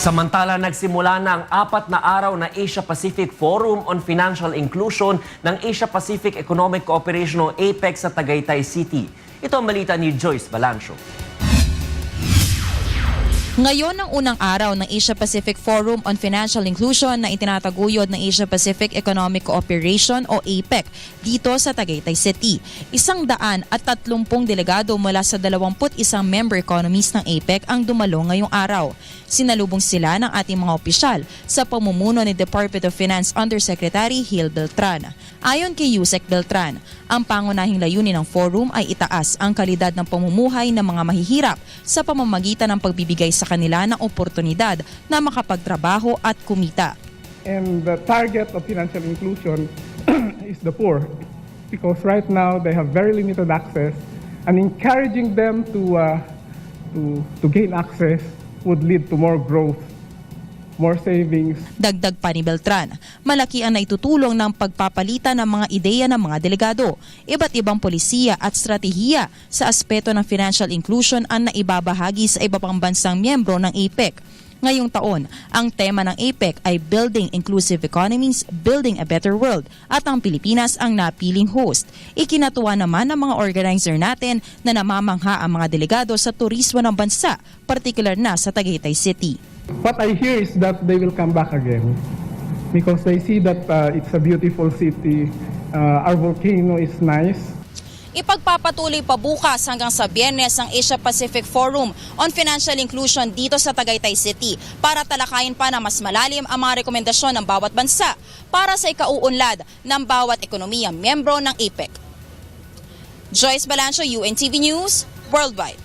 Samantala, nagsimula na ang 4 na araw na Asia-Pacific Forum on Financial Inclusion ng Asia-Pacific Economic Cooperation o APEC sa Tagaytay City. Ito ang balita ni Joyce Balancio. Ngayon ang unang araw ng Asia-Pacific Forum on Financial Inclusion na itinataguyod ng Asia-Pacific Economic Cooperation o APEC dito sa Tagaytay City. 130 delegado mula sa 21 member economies ng APEC ang dumalo ngayong araw. Sinalubong sila ng ating mga opisyal sa pamumuno ni Department of Finance Undersecretary Gil Beltran. Ayon kay Yusek Beltran, ang pangunahing layunin ng forum ay itaas ang kalidad ng pamumuhay ng mga mahihirap sa pamamagitan ng pagbibigay sa kanila ng oportunidad na makapagtrabaho at kumita. And the target of financial inclusion is the poor, because right now they have very limited access, and encouraging them to gain access would lead to more growth, more savings. Dagdag pa ni Beltran, malaki ang naitutulong ng pagpapalitan ng mga ideya ng mga delegado. Iba't ibang polisiya at strategiya sa aspeto ng financial inclusion ang naibabahagi sa iba pang bansang miyembro ng APEC. Ngayong taon, ang tema ng APEC ay Building Inclusive Economies, Building a Better World at ang Pilipinas ang napiling host. Ikinatuwa naman ng mga organizer natin na namamangha ang mga delegado sa turismo ng bansa, partikular na sa Tagaytay City. What I hear is that they will come back again because they see that it's a beautiful city, our volcano is nice. Ipagpapatuloy pa bukas hanggang sa Biyernes ang Asia-Pacific Forum on Financial Inclusion dito sa Tagaytay City para talakayin pa na mas malalim ang mga rekomendasyon ng bawat bansa para sa ikauunlad ng bawat ekonomiya miyembro ng APEC. Joyce Balancio, UNTV News, Worldwide.